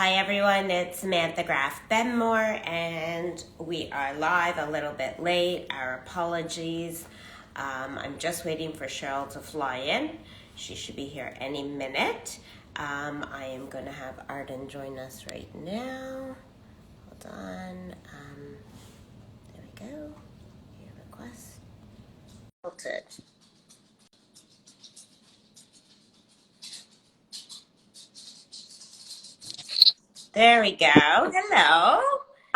Hi everyone, it's Samantha Graff Benmore, and we are live a little bit late. Our apologies. I'm just waiting for Cheryl to fly in. She should be here any minute. I am going to have Arden join us right now. Hold on. There we go. Your request. Filtered. There we go. Hello.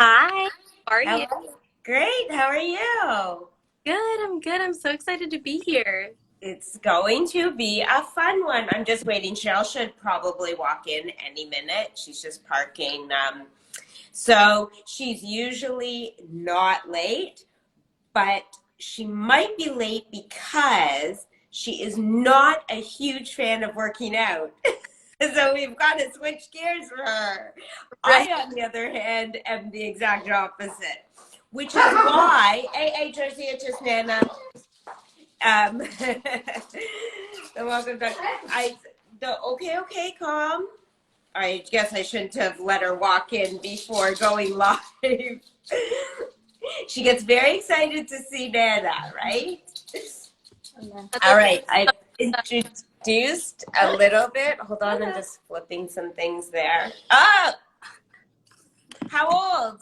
Hi, how are How you? are you? Great. How are you? Good, I'm good. I'm so excited to be here. It's going to be a fun one. I'm just waiting. Cheryl should probably walk in any minute. She's just parking. So she's usually not late, but she might be late because she is not a huge fan of working out. So we've got to switch gears for her. Right. I, on the other hand, am the exact opposite, which is why, hey, Josie, it's just Nana. The welcome dog. Okay, calm. I guess I shouldn't have let her walk in before going live. She gets very excited to see Nana, right? That's All okay. right, I've introduced a little bit. Hold on, I'm just flipping some things there. Oh, how old?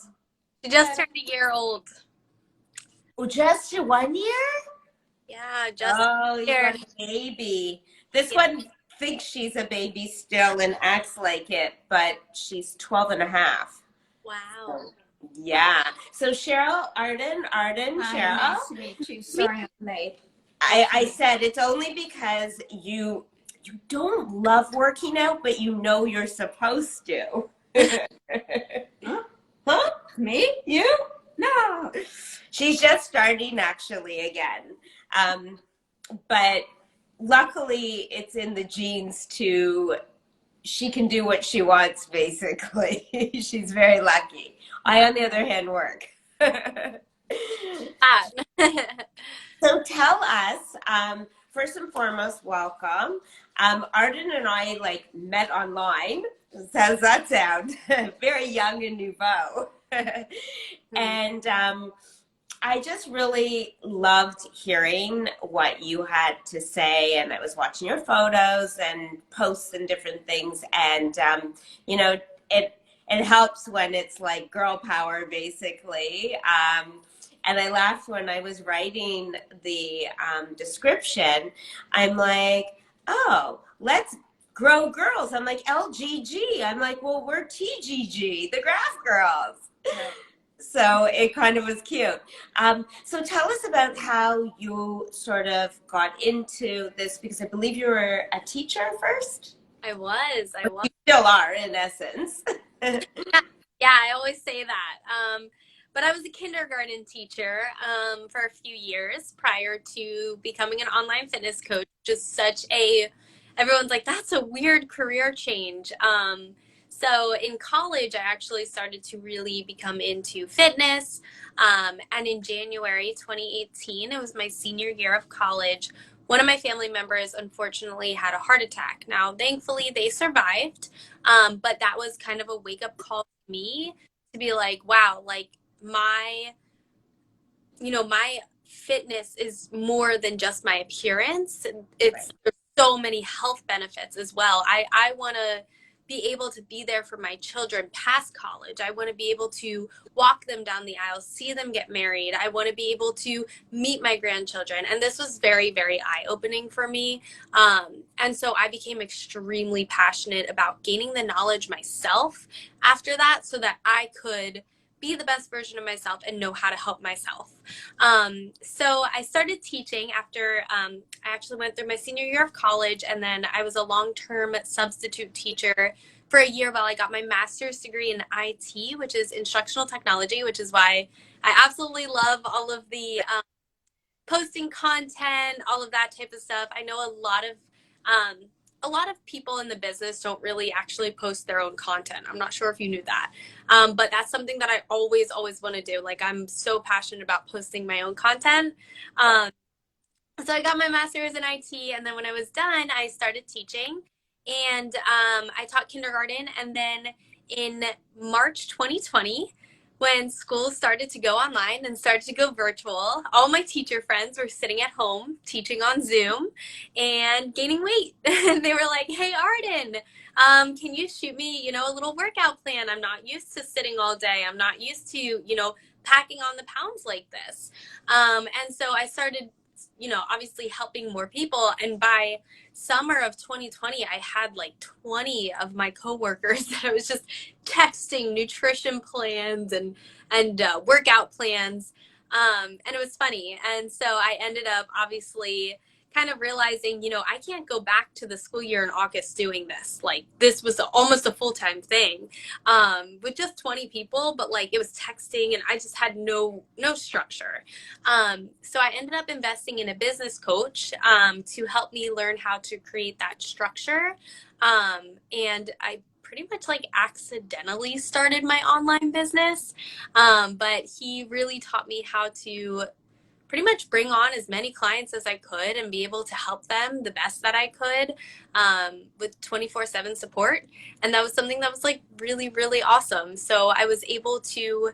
She just turned a year old. Oh, just 1 year? Yeah, just Oh, a you year. got a baby. This Yeah. one thinks she's a baby still and acts like it, but she's 12 and a half. Wow. Yeah. So Cheryl, Arden, Hi, Cheryl. nice to meet you. Sorry I'm late. I said it's only because you don't love working out, but you know you're supposed to. Huh? Huh? Me? You? No. She's just starting actually again. But luckily it's in the genes to she can do what she wants basically. She's very lucky. I on the other hand work. Ah. So tell us, first and foremost, welcome. Arden and I like met online. How's that sound? Very young and nouveau. And I just really loved hearing what you had to say, and I was watching your photos and posts and different things, and you know, it it helps when it's like girl power, basically. And I laughed when I was writing the description. I'm like, oh, let's grow girls. I'm like LGG. I'm like, well, we're TGG, the Graph Girls. Right. So it kind of was cute. So tell us about how you sort of got into this because I believe you were a teacher first. I was. You still are, in essence. Yeah, yeah, I always say that. But I was a kindergarten teacher for a few years prior to becoming an online fitness coach. Just such a, everyone's like, that's a weird career change. So in college, I actually started to really become into fitness. And in January 2018, it was my senior year of college. One of my family members unfortunately had a heart attack. Now, thankfully, they survived. But that was kind of a wake up call for me to be like, wow, like my, my fitness is more than just my appearance. Right. There's so many health benefits as well. I want to be able to be there for my children past college. I want to be able to walk them down the aisle, see them get married. I want to be able to meet my grandchildren. And this was very, very eye opening for me. And so I became extremely passionate about gaining the knowledge myself after that so that I could be the best version of myself and know how to help myself. So I started teaching after I actually went through my senior year of college, and then I was a long-term substitute teacher for a year while I got my master's degree in IT, which is instructional technology, which is why I absolutely love all of the posting content, all of that type of stuff. I know a lot of people in the business don't really actually post their own content. I'm not sure if you knew that. But that's something that I always want to do. Like, I'm so passionate about posting my own content. So I got my master's in IT, and then when I was done, I started teaching, and I taught kindergarten, and then in March 2020, when school started to go online and started to go virtual, all my teacher friends were sitting at home teaching on Zoom and gaining weight. And they were like, "Hey, Arden, can you shoot me, a little workout plan? I'm not used to sitting all day. I'm not used to, packing on the pounds like this." And so I started, obviously helping more people. And by summer of 2020, I had like 20 of my coworkers that I was just texting nutrition plans and workout plans. And it was funny. And so I ended up obviously kind of realizing, I can't go back to the school year in August doing this. Like, this was almost a full-time thing, with just 20 people, but like it was texting and I just had no structure. So I ended up investing in a business coach, to help me learn how to create that structure. And I pretty much like accidentally started my online business. But he really taught me how to pretty much bring on as many clients as I could and be able to help them the best that I could, with 24/7 support. And that was something that was like really, really awesome. So I was able to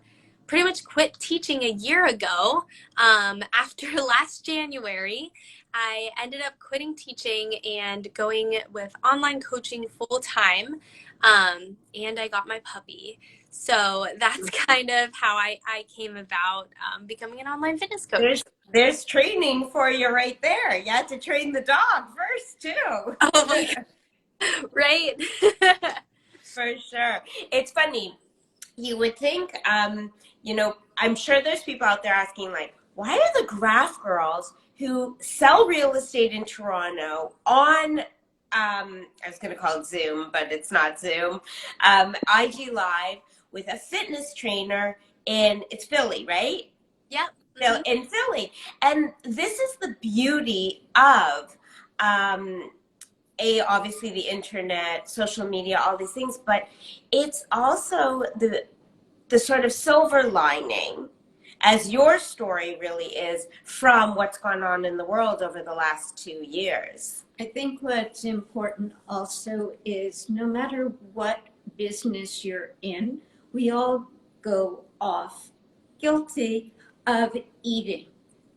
pretty much quit teaching a year ago. After last January, I ended up quitting teaching and going with online coaching full time. And I got my puppy. So that's kind of how I came about, becoming an online fitness coach. There's training for you right there. You had to train the dog first too. Oh my God. Right? For sure. It's funny. You would think, I'm sure there's people out there asking, like, why are the graph girls who sell real estate in Toronto on, I was going to call it Zoom, but it's not Zoom, IG Live with a fitness trainer it's Philly, right? Yep. In Philly. And this is the beauty of, obviously the internet, social media, all these things, but it's also the sort of silver lining, as your story really is, from what's gone on in the world over the last 2 years. I think what's important also is no matter what business you're in, we all go off guilty of eating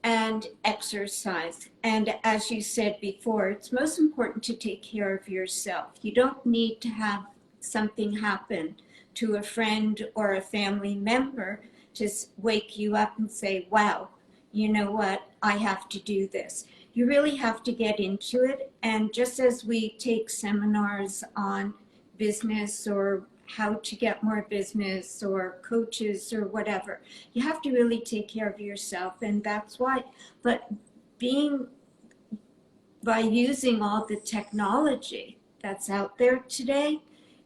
and exercise. And as you said before, it's most important to take care of yourself. You don't need to have something happen to a friend or a family member to wake you up and say, wow, you know what, I have to do this. You really have to get into it. And just as we take seminars on business or how to get more business or coaches or whatever, you have to really take care of yourself. And that's why, but by using all the technology that's out there today,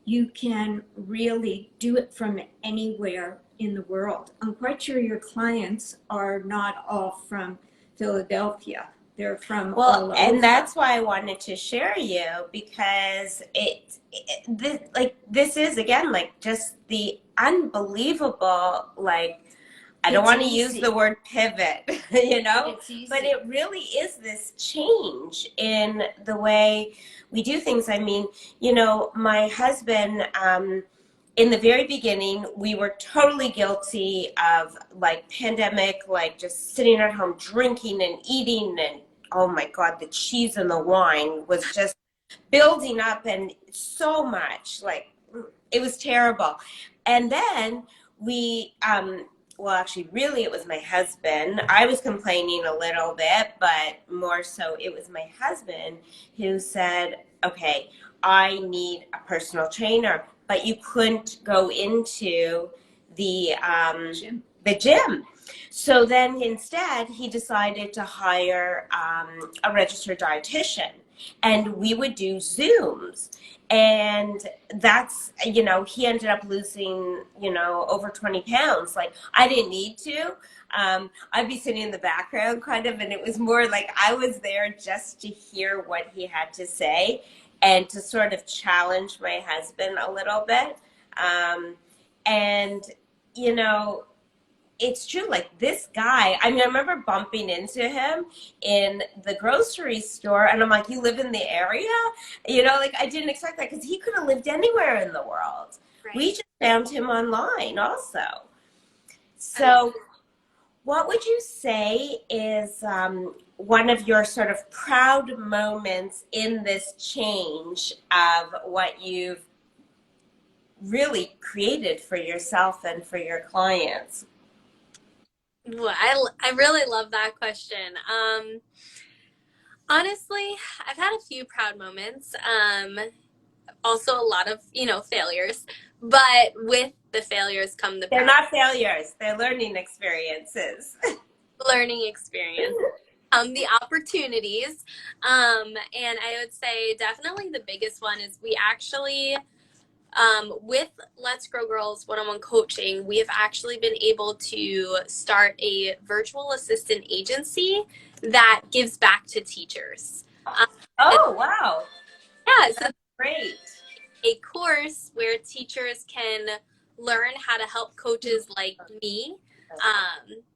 you can really do it from anywhere in the world. I'm quite sure your clients are not all from Philadelphia. They're from all over. And that's why I wanted to share you, because this is, again, like, just the unbelievable, like, I don't want to use the word pivot, but it really is this change in the way we do things. I mean, my husband, in the very beginning, we were totally guilty of, like, pandemic, like, just sitting at home drinking and eating, and oh my God, the cheese and the wine was just building up, and so much, like, it was terrible. And then we, well, actually, really, it was my husband. I was complaining a little bit, but more so it was my husband who said, okay, I need a personal trainer, but you couldn't go into the gym. So then instead, he decided to hire a registered dietitian, and we would do Zooms. And that's, he ended up losing, over 20 pounds. Like, I didn't need to. I'd be sitting in the background kind of, and it was more like I was there just to hear what he had to say and to sort of challenge my husband a little bit. And, it's true, like, this guy, I mean, I remember bumping into him in the grocery store, and I'm like, you live in the area? Like, I didn't expect that, because he could have lived anywhere in the world. We Right. just found him online also. Amazing. So, what would you say is one of your sort of proud moments in this change of what you've really created for yourself and for your clients? Well, I really love that question. Honestly, I've had a few proud moments. Also a lot of, failures, but with the failures come the They're proud not failures, they're learning experiences. learning experience. The opportunities. And I would say definitely the biggest one is we actually, with Let's Grow Girls one-on-one coaching, we have actually been able to start a virtual assistant agency that gives back to teachers. Um, and Oh, wow. yeah, so Great. a course where teachers can learn how to help coaches like me.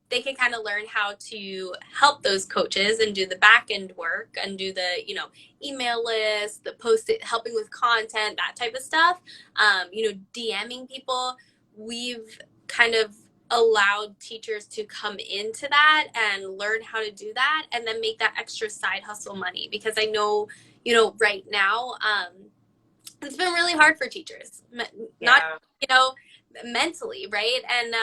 They can kind of learn how to help those coaches and do the back end work and do the, email list, the post it, helping with content, that type of stuff. DMing people. We've kind of allowed teachers to come into that and learn how to do that and then make that extra side hustle money because I know, right now, it's been really hard for teachers, not, Yeah. you know, mentally, right? And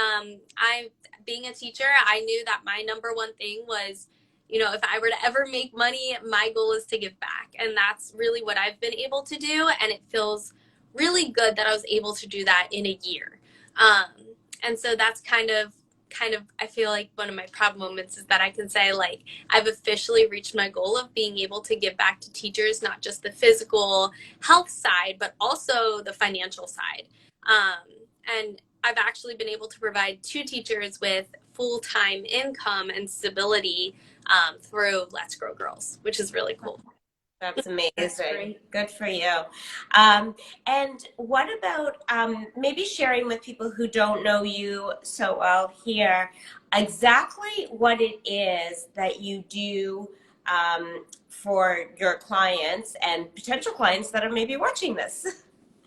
I, being a teacher, I knew that my number one thing was, if I were to ever make money, my goal is to give back. And that's really what I've been able to do. And it feels really good that I was able to do that in a year. Um, and so that's kind of, I feel like one of my proud moments is that I can say, like, I've officially reached my goal of being able to give back to teachers, not just the physical health side, but also the financial side. And I've actually been able to provide two teachers with full-time income and stability through Let's Grow Girls, which is really cool. That's That's amazing. great. Good for you. And what about maybe sharing with people who don't know you so well here exactly what it is that you do for your clients and potential clients that are maybe watching this?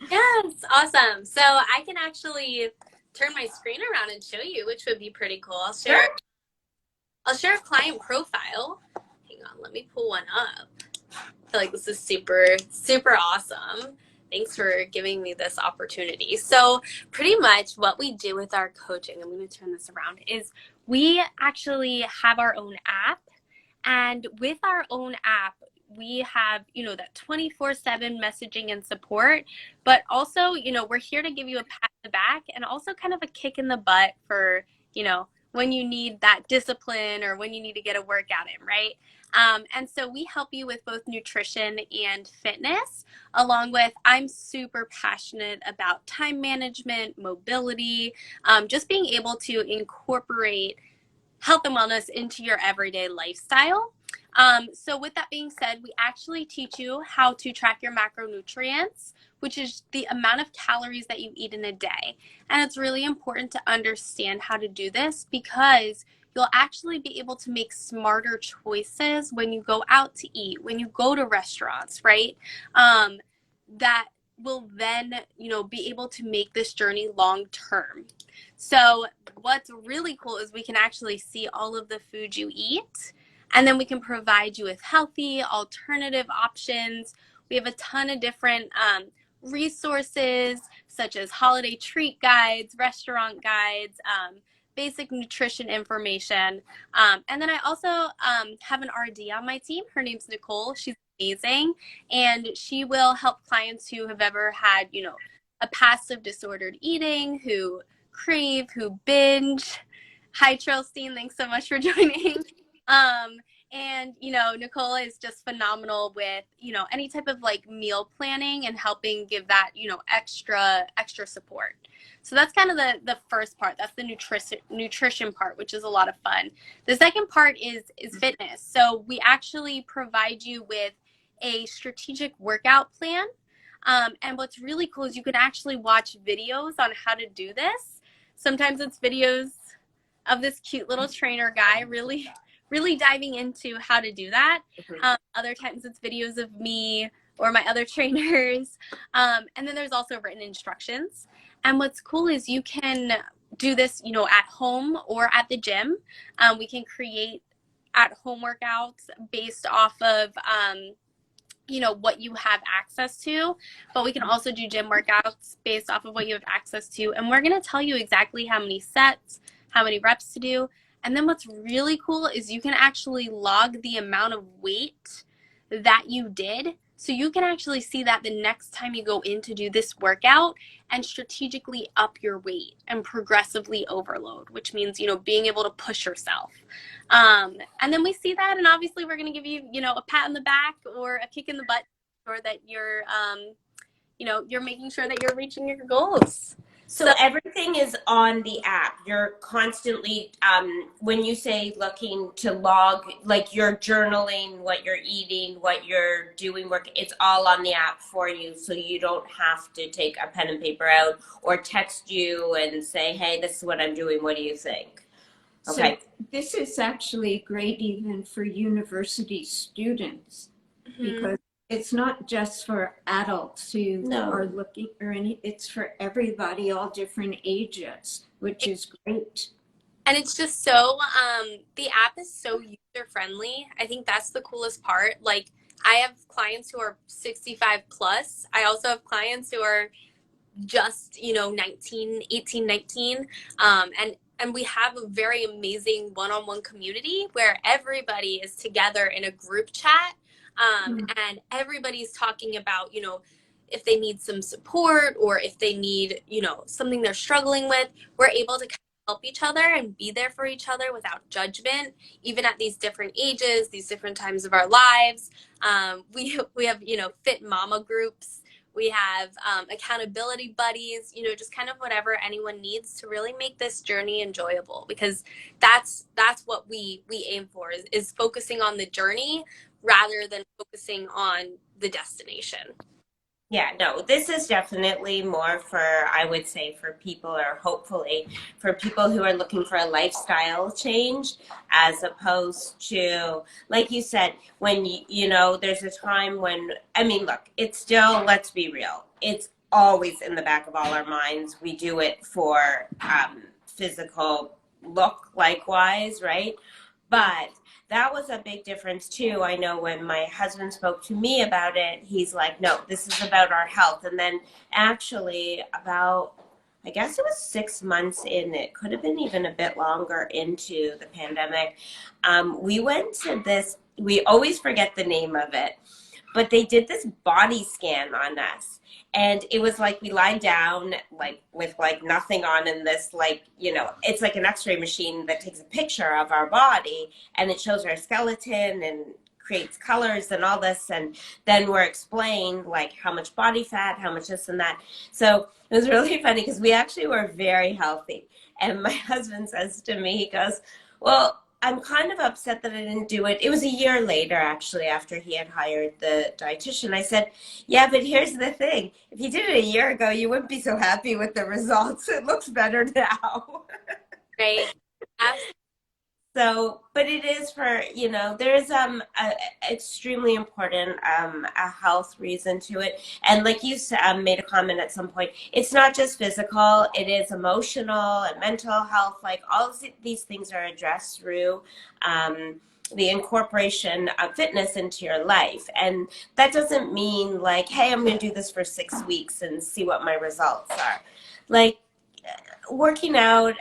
Yes, awesome. So I can actually turn my screen around and show you, which would be pretty cool. Sure. I'll share a client profile. Hang on, let me pull one up. I feel like this is super, super awesome. Thanks for giving me this opportunity. So, pretty much what we do with our coaching, I'm going to turn this around, is we actually have our own app. And with our own app, we have, that 24/7 messaging and support, but also, we're here to give you a pat on the back and also kind of a kick in the butt for, when you need that discipline or when you need to get a workout in, right? And so we help you with both nutrition and fitness, along with I'm super passionate about time management, mobility, just being able to incorporate health and wellness into your everyday lifestyle. So with that being said, we actually teach you how to track your macronutrients, which is the amount of calories that you eat in a day. And it's really important to understand how to do this because you'll actually be able to make smarter choices when you go out to eat, when you go to restaurants, right? That will then, be able to make this journey long term. So what's really cool is we can actually see all of the food you eat, and then we can provide you with healthy alternative options. We have a ton of different resources such as holiday treat guides, restaurant guides, basic nutrition information. And then I also have an RD on my team. Her name's Nicole. She's amazing. And she will help clients who have ever had, a passive disordered eating, who crave, who binge. Hi, Trelstein. Thanks so much for joining. Um, and, Nicole is just phenomenal with, any type of like meal planning and helping give that, extra support. So that's kind of the first part. That's the nutrition part, which is a lot of fun. The second part is fitness. So we actually provide you with a strategic workout plan. And what's really cool is you can actually watch videos on how to do this. Sometimes it's videos of this cute little trainer guy really diving into how to do that. Other times it's videos of me or my other trainers. And then there's also written instructions. And what's cool is you can do this, you know, at home or at the gym. We can create at home workouts based off of, you know, what you have access to, but we can also do gym workouts based off of what you have access to. And we're going to tell you exactly how many sets, how many reps to do. And then what's really cool is you can actually log the amount of weight that you did. So you can actually see that the next time you go in to do this workout and strategically up your weight and progressively overload, which means, you know, being able to push yourself. And then we see that, and obviously we're going to give you, you know, a pat on the back or a kick in the butt, or that you're, you know, you're making sure that you're reaching your goals. So everything is on the app. You're constantly, when you say looking to log, like you're journaling what you're eating, what you're doing work, it's all on the app for you. So you don't have to take a pen and paper out or text you and say, hey, this is what I'm doing. What do you think? Okay. So this is actually great even for university students, because it's not just for adults who are looking or any, it's for everybody, all different ages, which is great. And it's just so, the app is so user friendly. I think that's the coolest part. Like, I have clients who are 65 plus. I also have clients who are just, you know, 18, 19. And we have a very amazing one-on-one community where everybody is together in a group chat. And everybody's talking about, you know, if they need some support or if they need, you know, something they're struggling with, we're able to help each other and be there for each other without judgment, even at these different ages, these different times of our lives. We have, you know, fit mama groups. We have accountability buddies, you know, just kind of whatever anyone needs to really make this journey enjoyable, because that's what we aim for is focusing on the journey rather than focusing on the destination. Yeah, no, this is definitely more for, I would say, for people, or hopefully for people who are looking for a lifestyle change, as opposed to, like you said, when you know, there's a time when, I mean, look, it's still, let's be real, it's always in the back of all our minds. We do it for physical look, likewise, right? But that was a big difference too. I know when my husband spoke to me about it, he's like, no, this is about our health. And then actually about, I guess it was 6 months in, it could have been even a bit longer into the pandemic, we went to this, we always forget the name of it, but they did this body scan on us. And it was like we lie down like with like nothing on in this, like, you know, it's like an x-ray machine that takes a picture of our body and it shows our skeleton and creates colors and all this. And then we're explained like how much body fat, how much this and that. So it was really funny because we actually were very healthy. And my husband says to me, he goes, well, I'm kind of upset that I didn't do it. It was a year later, actually, after he had hired the dietitian. I said, yeah, but here's the thing. If you did it a year ago, you wouldn't be so happy with the results. It looks better now. Right. Absolutely. So, but it is for, you know, there's a extremely important a health reason to it. And like you made a comment at some point, it's not just physical, it is emotional and mental health. Like all of these things are addressed through the incorporation of fitness into your life. And that doesn't mean like, hey, I'm going to do this for 6 weeks and see what my results are. Like, working out,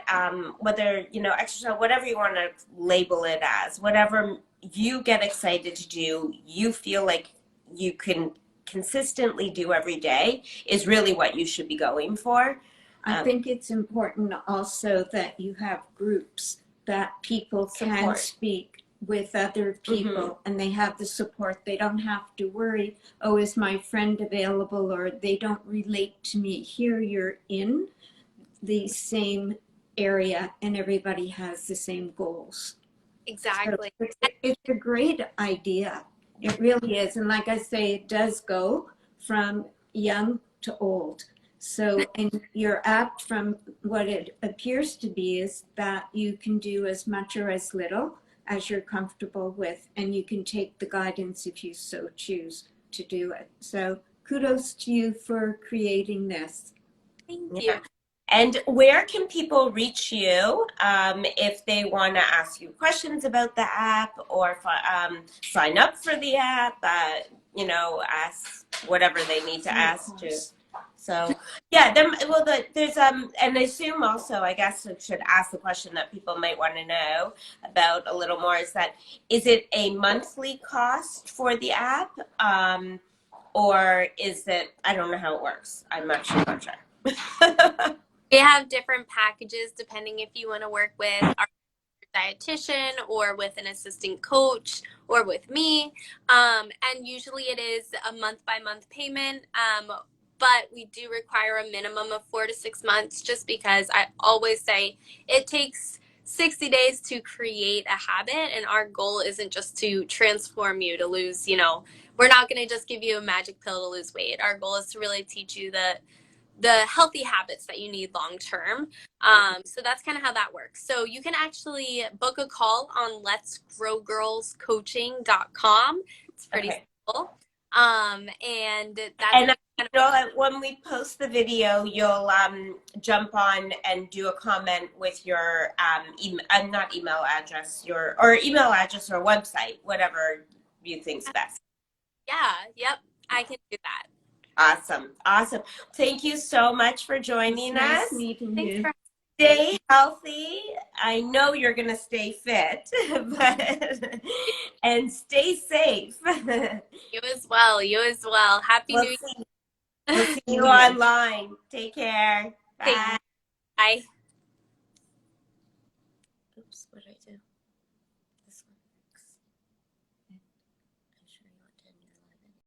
whether, you know, exercise, whatever you want to label it as, whatever you get excited to do, you feel like you can consistently do every day is really what you should be going for. I think it's important also that you have groups that people can speak with other people and they have the support. They don't have to worry, oh, is my friend available, or they don't relate to me. Here you're in the same area and everybody has the same goals. Exactly. So it's a great idea. It really is. And like I say, it does go from young to old. So, and your app, from what it appears to be, is that you can do as much or as little as you're comfortable with, and you can take the guidance if you so choose to do it. So kudos to you for creating this. Thank Yeah. you. And where can people reach you if they want to ask you questions about the app or sign up for the app? Ask whatever they need to ask to. So, yeah, there's and I assume also, I guess I should ask the question that people might want to know about a little more is it a monthly cost for the app, or is it? I don't know how it works. I'm actually not sure. We have different packages depending if you want to work with our dietitian or with an assistant coach or with me. And usually it is a month by month payment. But we do require a minimum of 4 to 6 months just because I always say it takes 60 days to create a habit. And our goal isn't just to transform you to lose, we're not going to just give you a magic pill to lose weight. Our goal is to really teach you the healthy habits that you need long term. So that's kind of how that works. So you can actually book a call on letsgrowgirlscoaching.com. It's pretty simple. And that's when we post the video, you'll jump on and do a comment with your not email address, your email address or website, whatever you think's best. Yeah, yep, I can do that. Awesome. Thank you so much for joining us. Nice meeting Thanks you. for Stay healthy. I know you're going to stay fit, and stay safe. you as well. You as well. Happy New Year. We'll see you online. Take care. Bye. Bye.